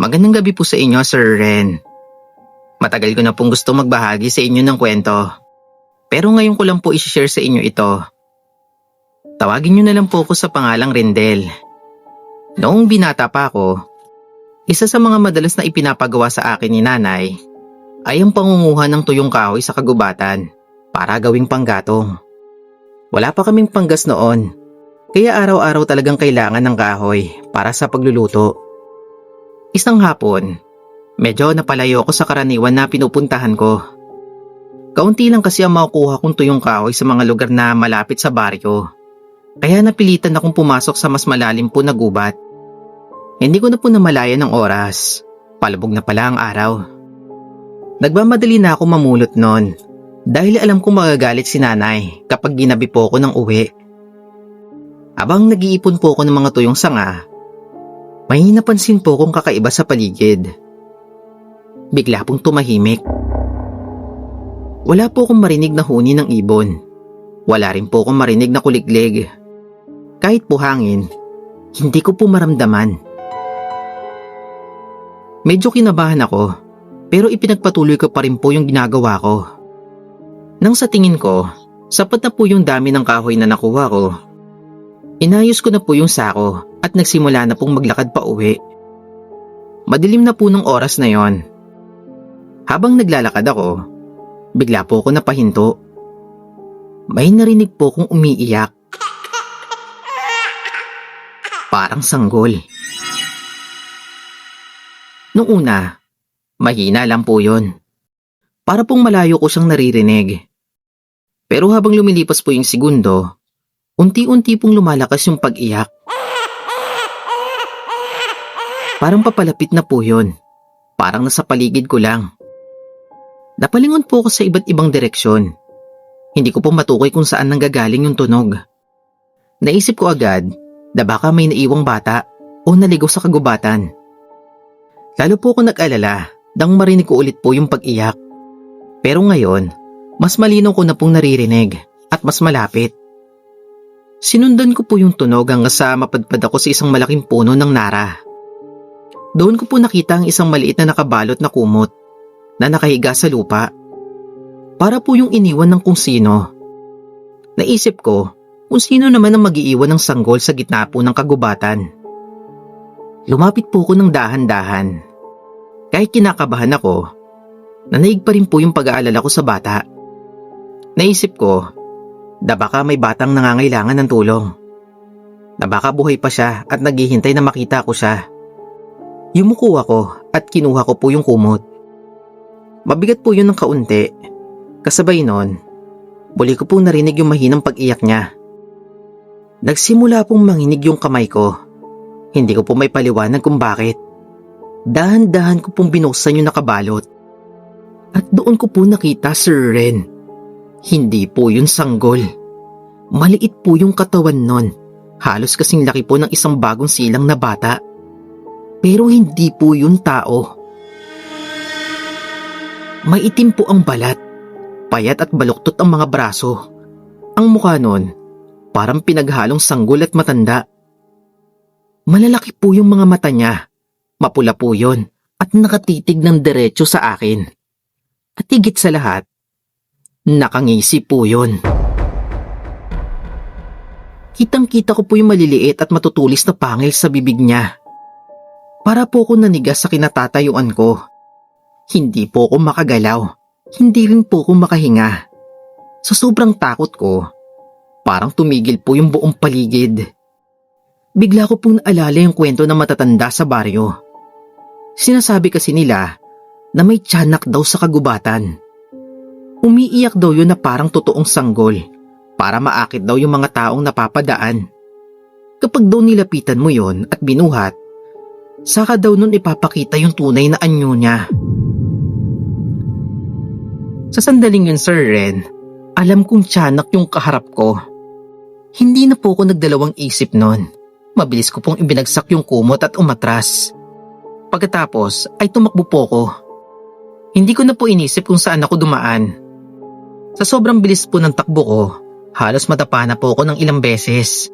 Magandang gabi po sa inyo, Sir Ren. Matagal ko na pong gusto magbahagi sa inyo ng kwento. Pero ngayon ko lang po i-share sa inyo ito. Tawagin niyo na lang po ako sa pangalang Rendel. Noong binata pa ako, isa sa mga madalas na ipinapagawa sa akin ni nanay ay ang pangunguha ng tuyong kahoy sa kagubatan para gawing panggatong. Wala pa kaming panggas noon, kaya araw-araw talagang kailangan ng kahoy para sa pagluluto. Isang hapon, medyo napalayo ako sa karaniwan na pinupuntahan ko. Kaunti lang kasi ang makukuha kong tuyong kahoy sa mga lugar na malapit sa baryo. Kaya napilitan akong pumasok sa mas malalim po na gubat. Hindi ko na po namalayan ng oras. Palubog na pala ang araw. Nagmamadali na ako mamulot noon dahil alam kong magagalit si nanay kapag ginabi po ako ng uwi. Habang nag-iipon po ako ng mga tuyong sanga, may napansin po kong kakaiba sa paligid. Bigla pong tumahimik. Wala po akong marinig na huni ng ibon. Wala rin po akong marinig na kuliglig. Kahit po hangin, hindi ko po maramdaman. Medyo kinabahan ako, pero ipinagpatuloy ko pa rin po yung ginagawa ko. Nang sa tingin ko, sapat na po yung dami ng kahoy na nakuha ko. Inayos ko na po yung sako at nagsimula na pong maglakad pa uwi. Madilim na po ng oras na yon. Habang naglalakad ako, bigla po ako napahinto. May narinig po kong umiiyak. Parang sanggol. Noong una, mahina lang po yon. Para pong malayo ko siyang naririnig. Pero habang lumilipas po yung segundo, unti-unti pong lumalakas yung pag-iyak. Parang papalapit na po yun. Parang nasa paligid ko lang. Napalingon po ako sa iba't ibang direksyon. Hindi ko po matukoy kung saan nanggagaling yung tunog. Naisip ko agad na baka may naiwang bata o naligaw sa kagubatan. Lalo po ako nag-alala nang marinig ko ulit po yung pag-iyak. Pero ngayon, mas malinaw ko na pong naririnig at mas malapit. Sinundan ko po yung tunog hanggang sa mapadpad ako sa isang malaking puno ng nara. Doon ko po nakita ang isang maliit na nakabalot na kumot na nakahiga sa lupa. Para po yung iniwan ng kung sino. Naisip ko kung sino naman ang mag-iiwan ng sanggol sa gitna po ng kagubatan. Lumapit po ko ng dahan-dahan. Kahit kinakabahan ako, nanaig pa rin po yung pag-aalala ko sa bata. Naisip ko na baka may batang nangangailangan ng tulong. Na baka buhay pa siya at naghihintay na makita ko siya. Yumuko ako at kinuha ko po yung kumot. Mabigat po yun ng kaunti. Kasabay nun, muli ko pong narinig yung mahinang pag-iyak niya. Nagsimula pong manginig yung kamay ko. Hindi ko po may paliwanag kung bakit. Dahan-dahan ko pong binuksan yung nakabalot. At doon ko po nakita, Sir Ren. Hindi po yun sanggol. Maliit po yung katawan nun. Halos kasing laki po ng isang bagong silang na bata. Pero hindi po yun tao. Maitim po ang balat. Payat at baluktot ang mga braso. Ang mukha nun, parang pinaghalong sanggol at matanda. Malalaki po yung mga mata niya. Mapula po yun at nakatitig ng diretso sa akin. At higit sa lahat, nakangisi po yun. Kitang-kita ko po yung maliliit at matutulis na pangil sa bibig niya. Para po ako nanigas sa kinatatayuan ko. Hindi po ako makagalaw. Hindi rin po ako makahinga. Sa sobrang takot ko, parang tumigil po yung buong paligid. Bigla ko pong naalala yung kwento ng matatanda sa baryo. Sinasabi kasi nila na may tiyanak daw sa kagubatan. Umiiyak daw yun na parang totoong sanggol para maakit daw yung mga taong napapadaan. Kapag daw nilapitan mo yon at binuhat, saka daw nun ipapakita yung tunay na anyo niya. Sa sandaling yun, Sir Ren, alam kong tiyanak yung kaharap ko. Hindi na po ako nagdalawang isip nun. Mabilis ko pong ibinagsak yung kumot at umatras. Pagkatapos ay tumakbo po ko. Hindi ko na po inisip kung saan ako dumaan. Sa sobrang bilis po ng takbo ko, halos matapa na po ako ng ilang beses.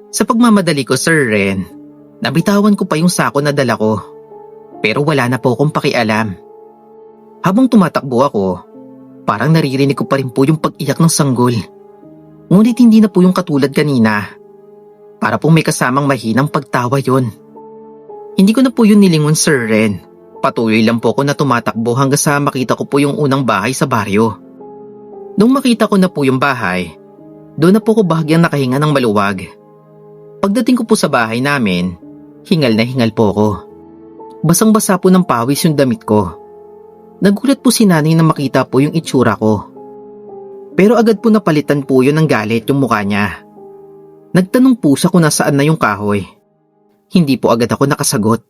Sa pagmamadali ko, Sir Ren, nabitawan ko pa yung sako na dala ko. Pero wala na po akong pakialam. Habang tumatakbo ako, parang naririnig ko pa rin po yung pag-iyak ng sanggol. Ngunit hindi na po yung katulad kanina. Para pong may kasamang mahinang pagtawa yon. Hindi ko na po yun nilingon, Sir Ren. Patuloy lang po ako na tumatakbo hanggang sa makita ko po yung unang bahay sa baryo. Nung makita ko na po yung bahay, doon na po ko bahagyang nakahinga ng maluwag. Pagdating ko po sa bahay namin, hingal na hingal po ako. Basang-basa po ng pawis yung damit ko. Nagulat po si nanay na makita po yung itsura ko. Pero agad po napalitan po yun ng galit yung mukha niya. Nagtanong po siya kung nasaan na yung kahoy. Hindi po agad ako nakasagot.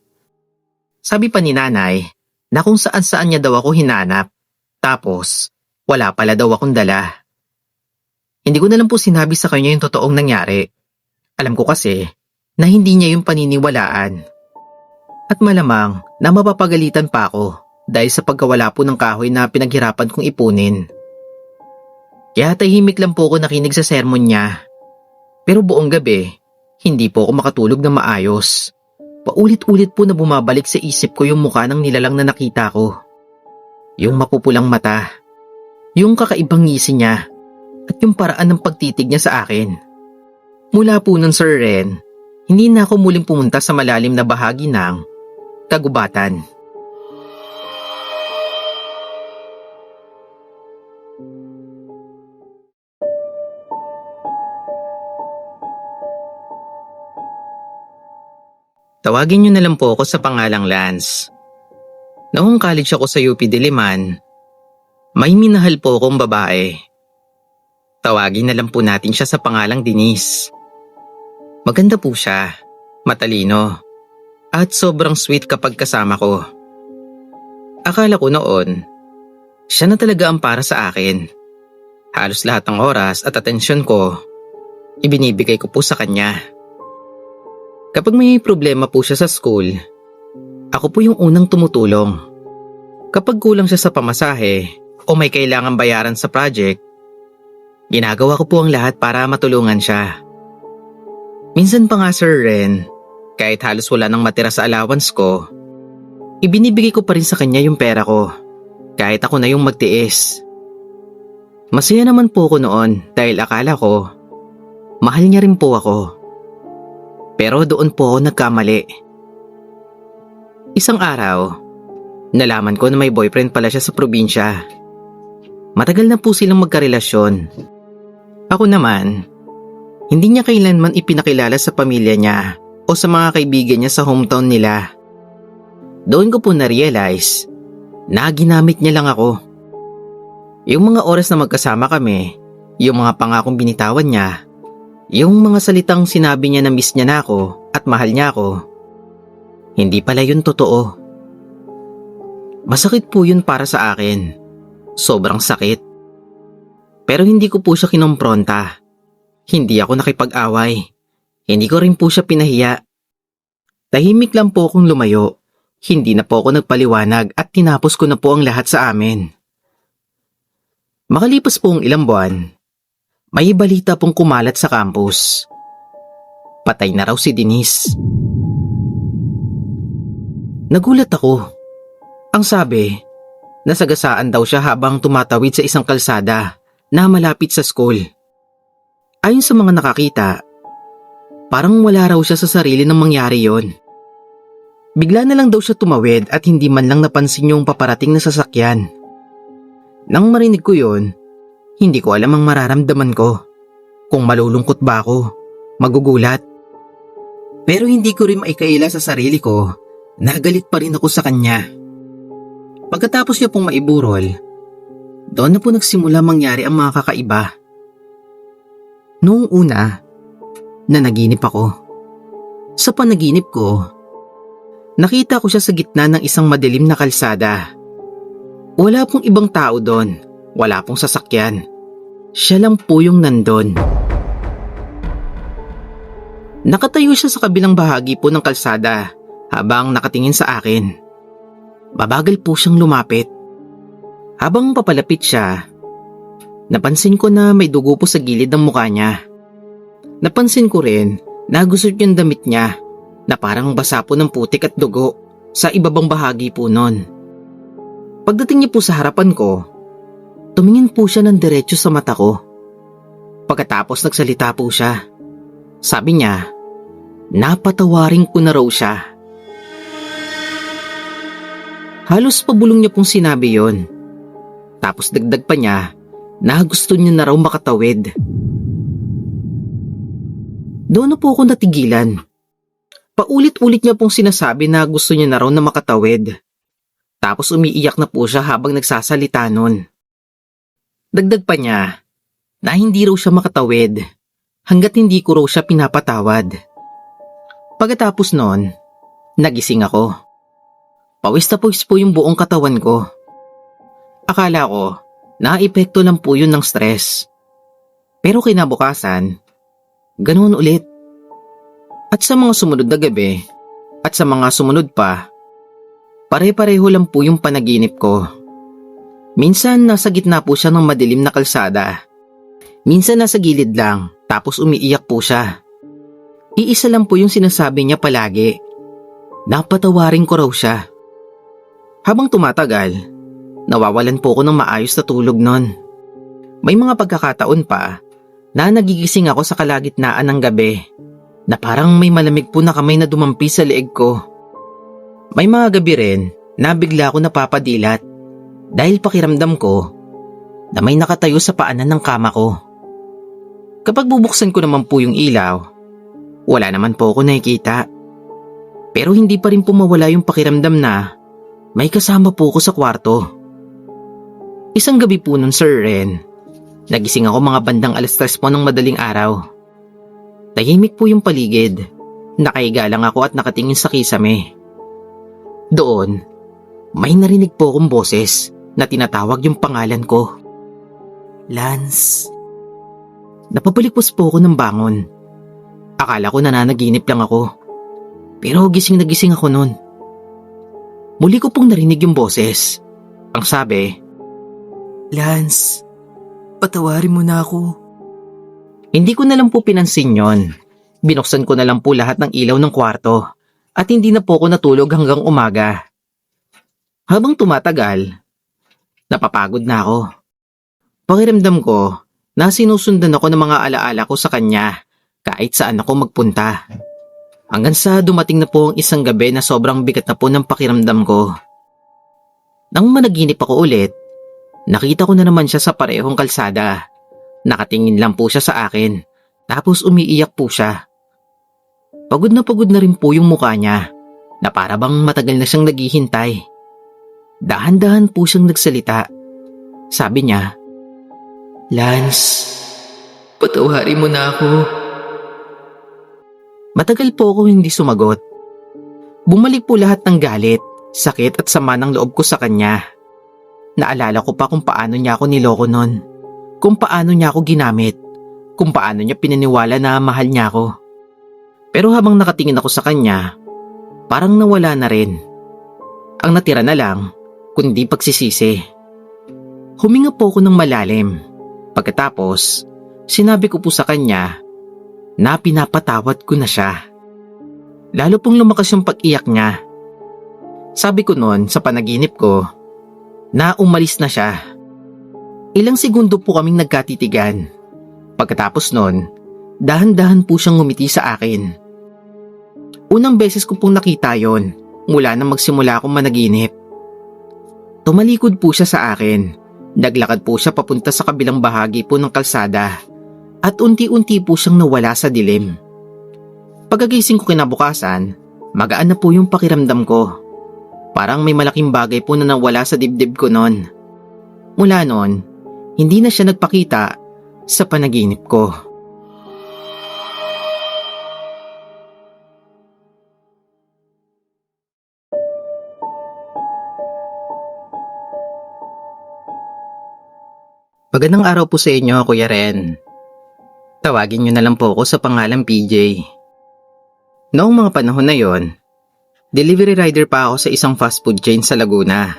Sabi pa ni nanay na kung saan-saan niya daw ako hinanap. Tapos, wala pala daw akong dala. Hindi ko na lang po sinabi sa kanya yung totoong nangyari. Alam ko kasi na hindi niya yung paniniwalaan. At malamang na mapapagalitan pa ako dahil sa pagkawala po ng kahoy na pinaghirapan kong ipunin. Kaya tahimik lang po ako nakinig sa sermon niya. Pero buong gabi, hindi po ako makatulog na maayos. Paulit-ulit po na bumabalik sa isip ko yung mukha ng nilalang na nakita ko. Yung mapupulang mata. Yung kakaibang ngisi niya at yung paraan ng pagtitig niya sa akin. Mula po nun, Sir Ren, hindi na ako muling pumunta sa malalim na bahagi ng kagubatan. Tawagin niyo na lang po ako sa pangalang Lance. Noong college ako sa UP Diliman, may minahal po akong babae. Tawagin na lang po natin siya sa pangalang Denise. Maganda po siya, matalino, at sobrang sweet kapag kasama ko. Akala ko noon, siya na talaga ang para sa akin. Halos lahat ng oras at atensyon ko, ibinibigay ko po sa kanya. Kapag may problema po siya sa school, ako po yung unang tumutulong. Kapag kulang siya sa pamasahe o may kailangan bayaran sa project, ginagawa ko po ang lahat para matulungan siya. Minsan pa nga, Sir Ren, kahit halos wala nang matira sa allowance ko, ibinibigay ko pa rin sa kanya yung pera ko, kahit ako na yung magtiis. Masaya naman po ako noon dahil akala ko, mahal niya rin po ako. Pero doon po ako nagkamali. Isang araw, nalaman ko na may boyfriend pala siya sa probinsya. Matagal na po silang magkarelasyon. Ako naman, hindi niya kailanman ipinakilala sa pamilya niya o sa mga kaibigan niya sa hometown nila. Doon ko po na-realize na ginamit niya lang ako. Yung mga oras na magkasama kami, yung mga pangakong binitawan niya, yung mga salitang sinabi niya na miss niya na ako at mahal niya ako, hindi pala yun totoo. Masakit po yun para sa akin. Sobrang sakit. Pero hindi ko po siya kinompronta. Hindi ako nakipag-away. Hindi ko rin po siya pinahiya. Tahimik lang po akong lumayo. Hindi na po ako nagpaliwanag at tinapos ko na po ang lahat sa amin. Makalipas po ang ilang buwan, may balita pong kumalat sa campus. Patay na raw si Denise. Nagulat ako. Ang sabi, nasagasaan daw siya habang tumatawid sa isang kalsada na malapit sa school. Ayon sa mga nakakita, parang wala raw siya sa sarili nang mangyari yon. Bigla na lang daw siya tumawid at hindi man lang napansin yung paparating na sasakyan. Nang marinig ko yon, hindi ko alam ang mararamdaman ko. Kung malulungkot ba ako, magugulat. Pero hindi ko rin maikaila sa sarili ko, nagalit pa rin ako sa kanya. Pagkatapos niya pong maiburol, doon na po nagsimula mangyari ang mga kakaiba. Noong una, nanaginip ako. Sa panaginip ko, nakita ko siya sa gitna ng isang madilim na kalsada. Wala pong ibang tao doon. Wala pong sasakyan. Siya lang po yung nandun. Nakatayo siya sa kabilang bahagi po ng kalsada habang nakatingin sa akin. Mabagal po siyang lumapit. Habang papalapit siya, napansin ko na may dugo po sa gilid ng mukha niya. Napansin ko rin na gusot yung damit niya na parang basa po ng putik at dugo sa ibabang bahagi po nun. Pagdating niya po sa harapan ko, tumingin po siya ng diretso sa mata ko. Pagkatapos nagsalita po siya. Sabi niya, napatawarin ko na raw siya. Halos pabulong niya pong sinabi yon. Tapos dagdag pa niya na gusto niya na raw makatawid. Doon na po ako natigilan. Paulit-ulit niya pong sinasabi na gusto niya na raw na makatawid. Tapos umiiyak na po siya habang nagsasalita nun. Dagdag pa niya na hindi raw siya makatawid hanggat hindi ko raw siya pinapatawad. Pagkatapos nun, nagising ako. Pawis na pawis po yung buong katawan ko. Akala ko, naepekto lang po yun ng stress. Pero kinabukasan, ganoon ulit. At sa mga sumunod na gabi, at sa mga sumunod pa, pare-pareho lang po yung panaginip ko. Minsan nasa gitna po siya ng madilim na kalsada. Minsan nasa gilid lang, tapos umiiyak po siya. Iisa lang po yung sinasabi niya palagi. Napatawarin ko raw siya. Habang tumatagal, nawawalan po ako ng maayos na tulog nun. May mga pagkakataon pa na nagigising ako sa kalagitnaan ng gabi na parang may malamig po na kamay na dumampi sa leeg ko. May mga gabi rin na bigla ako napapadilat dahil pakiramdam ko na may nakatayo sa paanan ng kama ko. Kapag bubuksan ko naman po yung ilaw, wala naman po ako nakikita. Pero hindi pa rin po mawala yung pakiramdam na may kasama po ako sa kwarto. Isang gabi po nun, Sir Ren, nagising ako mga bandang 3:00 po ng madaling araw. Tahimik po yung paligid. Nakahiga lang ako at nakatingin sa kisame. Doon, may narinig po akong boses na tinatawag yung pangalan ko. Lance. Napapalikpos po ako ng bangon. Akala ko nananaginip lang ako. Pero gising na gising ako nun. Muli ko pong narinig yung boses. Ang sabi, Lance, patawarin mo na ako. Hindi ko na lang po pinansin yon. Binuksan ko na lang po lahat ng ilaw ng kwarto at hindi na po ako natulog hanggang umaga. Habang tumatagal, napapagod na ako. Pakiramdam ko na sinusundan ako ng mga alaala ko sa kanya kahit saan ako magpunta. Hanggang sa dumating na po ang isang gabi na sobrang bigat na po ng pakiramdam ko. Nang managinip ako ulit, nakita ko na naman siya sa parehong kalsada. Nakatingin lang po siya sa akin, tapos umiiyak po siya. Pagod na rin po yung mukha niya, na para bang matagal na siyang naghihintay. Dahan-dahan po siyang nagsalita. Sabi niya, Lance, patawarin mo na ako. Matagal po ako hindi sumagot. Bumalik po lahat ng galit, sakit at sama ng loob ko sa kanya. Naalala ko pa kung paano niya ako niloko nun, kung paano niya ako ginamit, kung paano niya pinaniwala na mahal niya ako. Pero habang nakatingin ako sa kanya, parang nawala na rin. Ang natira na lang, kundi pagsisisi. Huminga po ako ng malalim. Pagkatapos, sinabi ko po sa kanya na pinapatawad ko na siya. Lalo pong lumakas yung pag-iyak niya. Sabi ko noon sa panaginip ko na umalis na siya. Ilang segundo po kaming nagkatitigan. Pagkatapos noon, dahan-dahan po siyang ngumiti sa akin. Unang beses ko pong nakita yon mula nang magsimula akong managinip. Tumalikod po siya sa akin. Naglakad po siya papunta sa kabilang bahagi po ng kalsada at unti-unti po siyang nawala sa dilim. Pagkagising ko kinabukasan, magaan na po yung pakiramdam ko. Parang may malaking bagay po na nawala sa dibdib ko noon. Mula noon, hindi na siya nagpakita sa panaginip ko. Magandang araw po sa inyo, Kuya Ren. Tawagin niyo na lang po ako sa pangalang PJ. Noong mga panahon na yon, delivery rider pa ako sa isang fast food chain sa Laguna.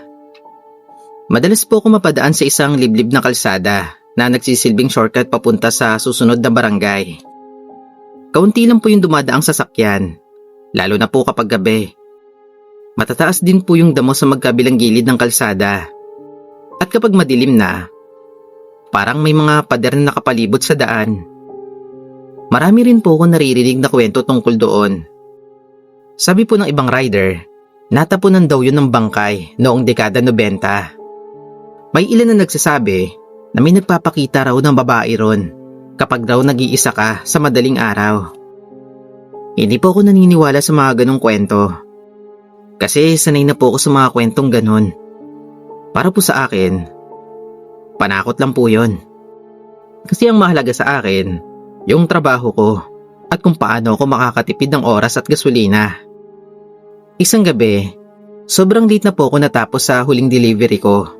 Madalas po ako mapadaan sa isang liblib na kalsada na nagsisilbing shortcut papunta sa susunod na barangay. Kaunti lang po yung dumadaang sasakyan, lalo na po kapag gabi. Matataas din po yung damo sa magkabilang gilid ng kalsada. At kapag madilim na, parang may mga pader na nakapalibot sa daan. Marami rin po ako naririnig na kwento tungkol doon. Sabi po ng ibang rider, natapunan daw yun ng bangkay noong dekada 90. May ilan na nagsasabi na may nagpapakita raw ng babae ron kapag raw nag-iisa ka sa madaling araw. Hindi po ako naniniwala sa mga ganong kwento. Kasi sanay na po ako sa mga kwentong ganon. Para po sa akin, panakot lang po yun. Kasi ang mahalaga sa akin, yung trabaho ko at kung paano ako makakatipid ng oras at gasolina. Isang gabi, sobrang late na po ako natapos sa huling delivery ko.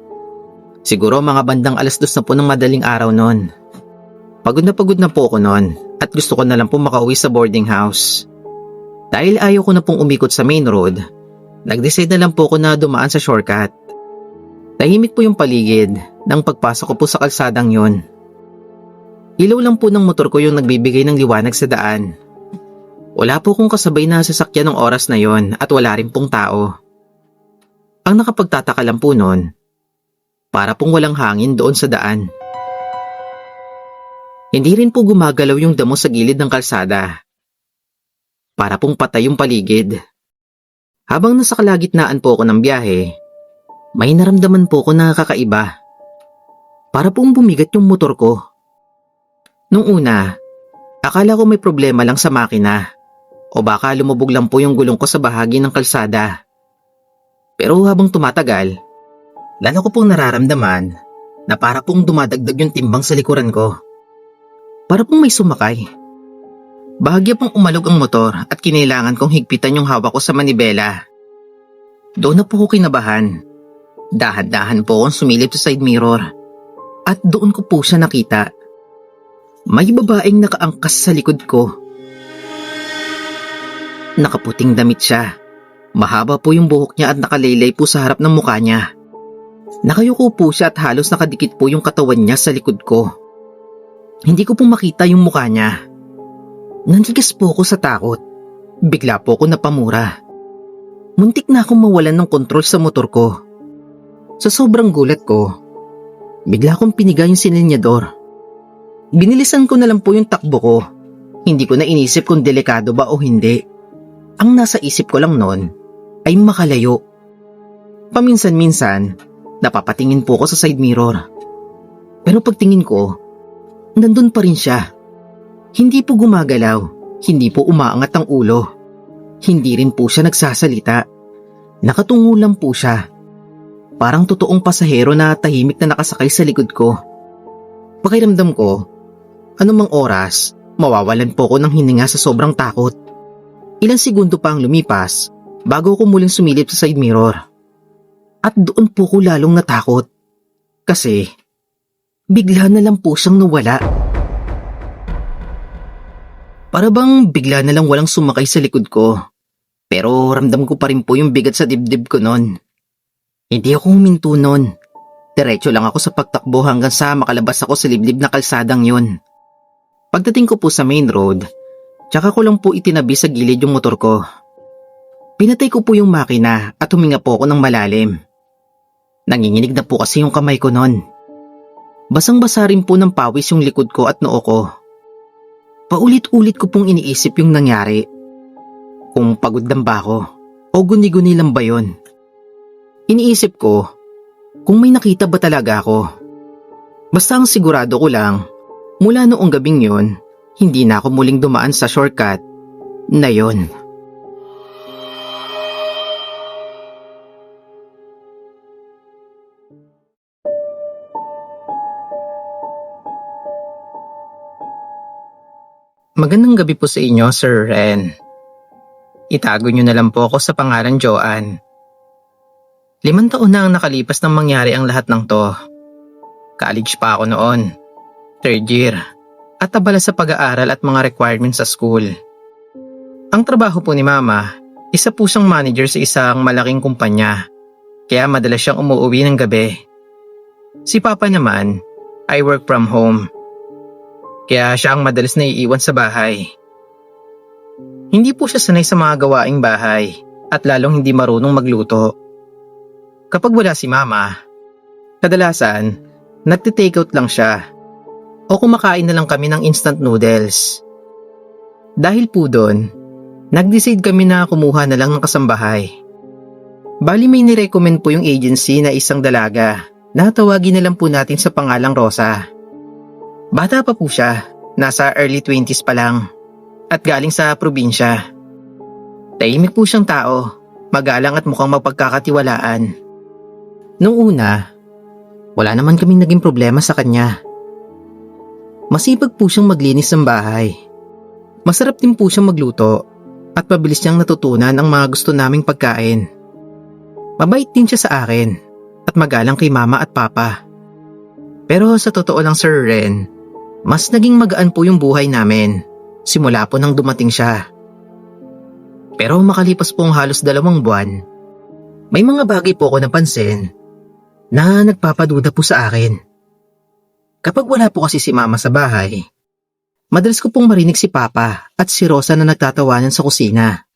Siguro mga bandang 2:00 na po ng madaling araw noon. Pagod na po ako noon at gusto ko na lang po makauwi sa boarding house. Dahil ayaw ko na pong umikot sa main road, nag-decide na lang po ako na dumaan sa shortcut. Tahimik po yung paligid nang pagpasok ko po sa kalsadang yon. Ilaw lang po ng motor ko yung nagbibigay ng liwanag sa daan. Wala po kong kasabay na sasakyan ng oras na yon at wala rin pong tao. Ang nakapagtataka lang po nun, para pong walang hangin doon sa daan. Hindi rin po gumagalaw yung damo sa gilid ng kalsada. Para pong patay yung paligid. Habang nasa kalagitnaan po ako ng biyahe, may naramdaman po ako na kakaiba. Para pong bumigat yung motor ko. Nung una, akala ko may problema lang sa makina o baka lumubog lang po yung gulong ko sa bahagi ng kalsada. Pero habang tumatagal, lalo ko pong nararamdaman na para pong dumadagdag yung timbang sa likuran ko. Para pong may sumakay. Bahagya pong umalog ang motor at kinailangan kong higpitan yung hawak ko sa manibela. Doon na po ko kinabahan. Dahan-dahan po akong sumilip sa side mirror at doon ko po siya nakita. May babaeng nakaangkas sa likod ko. Nakaputing damit siya. Mahaba po yung buhok niya at nakalaylay po sa harap ng mukha niya. Nakayuko po siya at halos nakadikit po yung katawan niya sa likod ko. Hindi ko po makita yung mukha niya. Nantigas po ako sa takot. Bigla po ako napamura. Muntik na akong mawalan ng kontrol sa motor ko. Sa sobrang gulat ko, bigla akong piniga yung silinyador. Binilisan ko na lang po yung takbo ko. Hindi ko na inisip kung delikado ba o hindi. Ang nasa isip ko lang noon ay makalayo. Paminsan-minsan, napapatingin po ako sa side mirror. Pero pagtingin ko, nandun pa rin siya. Hindi po gumagalaw, hindi po umaangat ang ulo. Hindi rin po siya nagsasalita. Nakatungo lang po siya. Parang totoong pasahero na tahimik na nakasakay sa likod ko. Pakiramdam ko, anumang oras, mawawalan po ako ng hininga sa sobrang takot. Ilang segundo pa ang lumipas bago ako muling sumilip sa side mirror. At doon po ko lalong natakot. Kasi, bigla na lang po siyang nawala. Para bang bigla na lang walang sumakay sa likod ko. Pero ramdam ko pa rin po yung bigat sa dibdib ko noon. Hindi ako huminto noon. Diretso lang ako sa pagtakbo hanggang sa makalabas ako sa liblib na kalsadang yun. Pagdating ko po sa main road, tsaka ko lang po itinabi sa gilid yung motor ko. Pinatay ko po yung makina at huminga po ako ng malalim. Nanginginig na po kasi yung kamay ko noon. Basang-basa rin po ng pawis yung likod ko at noo ko. Paulit-ulit ko pong iniisip yung nangyari. Kung pagod lang ba ako o guni-guni lang ba yun? Iniisip ko kung may nakita ba talaga ako. Basta ang sigurado ko lang, mula noong gabing yun, hindi na ako muling dumaan sa shortcut na yun. Magandang gabi po sa inyo, Sir Ren. Itago niyo na lang po ako sa pangalan Joanne. 5 taon na ang nakalipas nang mangyari ang lahat ng to. College pa ako noon, 3rd year, at abala sa pag-aaral at mga requirements sa school. Ang trabaho po ni Mama, isa po siyang manager sa isang malaking kumpanya, kaya madalas siyang umuwi ng gabi. Si Papa naman ay work from home, kaya siya ang madalas na iiwan sa bahay. Hindi po siya sanay sa mga gawaing bahay, at lalong hindi marunong magluto. Kapag wala si Mama, kadalasan nagti-takeout lang siya o kumakain na lang kami ng instant noodles. Dahil po doon, nag-decide kami na kumuha na lang ng kasambahay. Bali may nirecommend po yung agency na isang dalaga na tawagin na lang po natin sa pangalang Rosa. Bata pa po siya, nasa early 20s pa lang at galing sa probinsya. Tahimik po siyang tao, magalang at mukhang mapagkakatiwalaan. Nung una, wala naman kaming naging problema sa kanya. Masipag po siyang maglinis ng bahay. Masarap din po siyang magluto at mabilis niyang natutunan ang mga gusto naming pagkain. Mabait din siya sa akin at magalang kay Mama at Papa. Pero sa totoo lang Sir Ren, mas naging magaan po yung buhay namin simula po nang dumating siya. Pero makalipas po ang halos 2 buwan, may mga bagay po ako napansin na nagpapaduda po sa akin. Kapag wala po kasi si Mama sa bahay, madalas ko pong marinig si Papa at si Rosa na nagtatawanan sa kusina.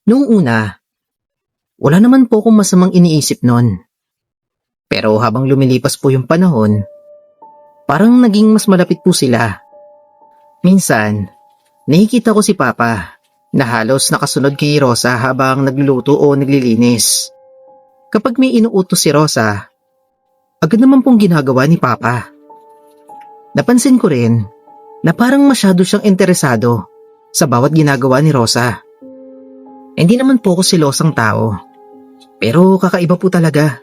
Noong una, wala naman po akong masamang iniisip nun. Pero habang lumilipas po yung panahon, parang naging mas malapit po sila. Minsan, nakikita ko si Papa na halos nakasunod kay Rosa habang nagluluto o naglilinis. Kapag may inuutos si Rosa, agad naman pong ginagawa ni Papa. Napansin ko rin na parang masyado siyang interesado sa bawat ginagawa ni Rosa. Hindi naman po ako silosang tao, pero kakaiba po talaga.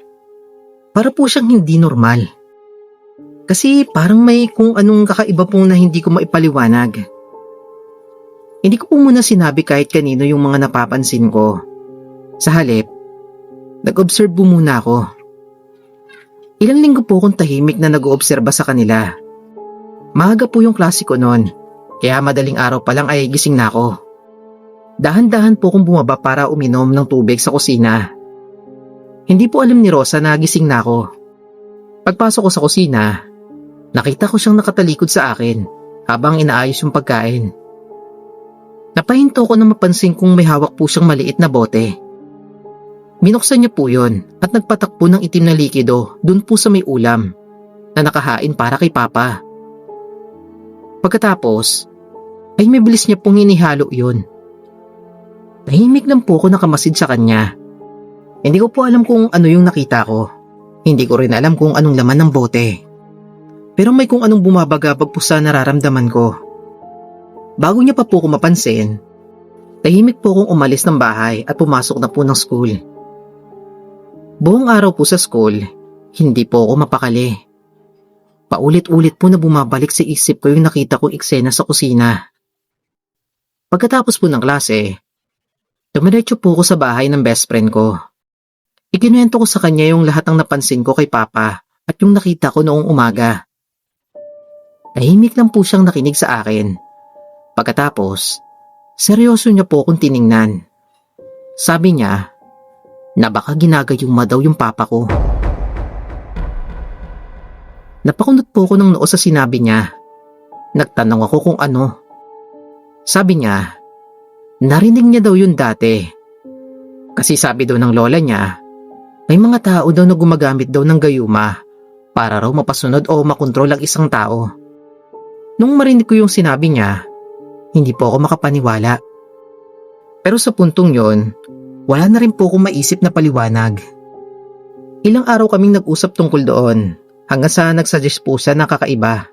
Para po siyang hindi normal. Kasi parang may kung anong kakaiba pong na hindi ko maipaliwanag. Hindi ko po muna sinabi kahit kanino yung mga napapansin ko. Sa halip, nag-observe po muna ako. Ilang linggo po akong tahimik na nag-oobserba sa kanila. Maaga po yung klase ko noon, kaya madaling araw pa lang ay gising na ako. Dahan-dahan po akong bumaba para uminom ng tubig sa kusina. Hindi po alam ni Rosa na gising na ako. Pagpasok ko sa kusina, nakita ko siyang nakatalikod sa akin habang inaayos yung pagkain. Napahinto ko na mapansin kong may hawak po siyang maliit na bote. Binuksan niya po yun at nagpatakbo ng itim na likido dun po sa may ulam na nakahain para kay Papa. Pagkatapos, ay may bilis niya pong hinihalo yun. Tahimik lang po ako nakamasid sa kanya. Hindi ko po alam kung ano yung nakita ko. Hindi ko rin alam kung anong laman ng bote. Pero may kung anong bumabagabag po sa nararamdaman ko. Bago niya pa po ko mapansin, tahimik po akong umalis ng bahay at pumasok na po ng school. Buong araw po sa school, hindi po ako mapakali. Paulit-ulit po na bumabalik sa isip ko yung nakita kong eksena sa kusina. Pagkatapos po ng klase, dumiretso po ako sa bahay ng best friend ko. Ikinuwento ko sa kanya yung lahat ng napansin ko kay Papa at yung nakita ko noong umaga. Tahimik lang po siyang nakinig sa akin. Pagkatapos, seryoso niya po akong tiningnan. Sabi niya na baka ginagayuma daw yung Papa ko. Napakunot po ako ng noo sa sinabi niya. Nagtanong ako kung ano. Sabi niya, narinig niya daw yun dati. Kasi sabi daw ng lola niya, may mga tao daw na gumagamit daw ng gayuma para raw mapasunod o makontrol ang isang tao. Nung marinig ko yung sinabi niya, hindi po ako makapaniwala. Pero sa puntong yon, wala na rin po akong maisip na paliwanag. Ilang araw kaming nag-usap tungkol doon, hanggang sa nagsuggest po siya na kakaiba.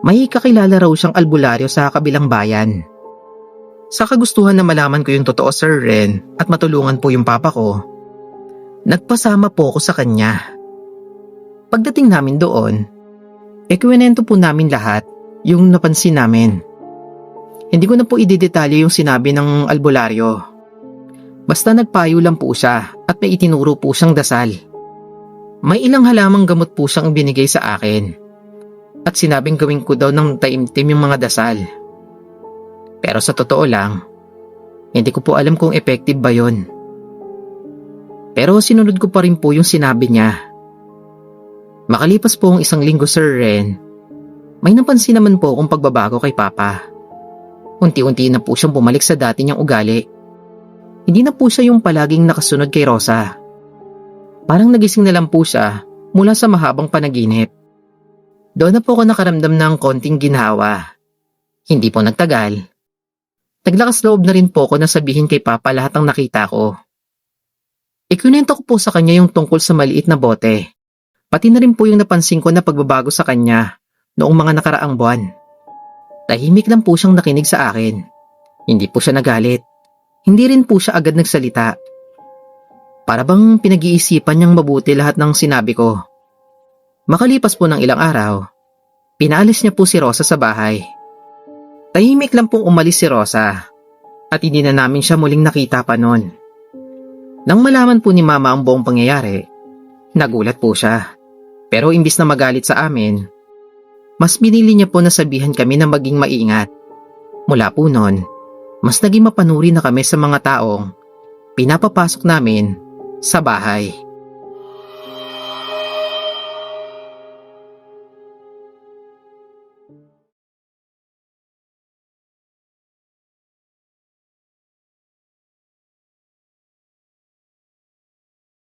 May kakilala raw siyang albularyo sa kabilang bayan. Sa kagustuhan na malaman ko yung totoo Sir Ren at matulungan po yung Papa ko, nagpasama po ako sa kanya. Pagdating namin doon, ikwinento po namin lahat yung napansin namin. Hindi ko na po idedetalye yung sinabi ng albularyo. Basta nagpayo lang po siya at may itinuro po siyang dasal. May ilang halamang gamot po siyang binigay sa akin at sinabing gawin ko daw ng taimtim yung mga dasal. Pero sa totoo lang, hindi ko po alam kung effective ba yun. Pero sinunod ko pa rin po yung sinabi niya. Makalipas po ang 1 linggo Sir Ren, may napansin naman po akong pagbabago kay Papa. Unti-unti na po siyang bumalik sa dati niyang ugali. Hindi na po siya yung palaging nakasunod kay Rosa. Parang nagising na lang po siya mula sa mahabang panaginip. Doon na po ako nakaramdam ng konting ginhawa. Hindi po nagtagal. Naglakas loob na rin po ako na sabihin kay Papa lahat ng nakita ko. Ikunento ko po sa kanya yung tungkol sa maliit na bote. Pati na rin po yung napansin ko na pagbabago sa kanya noong mga nakaraang buwan. Tahimik lang po siyang nakinig sa akin. Hindi po siya nagalit. Hindi rin po siya agad nagsalita. Para bang pinag-iisipan niyang mabuti lahat ng sinabi ko. Makalipas po ng ilang araw, pinaalis niya po si Rosa sa bahay. Tahimik lang pong umalis si Rosa at hindi na namin siya muling nakita pa noon. Nang malaman po ni Mama ang buong pangyayari, nagulat po siya. Pero imbis na magalit sa amin, mas binili niya po na sabihan kami na maging maingat. Mula po noon, mas naging mapanuri na kami sa mga taong pinapapasok namin sa bahay.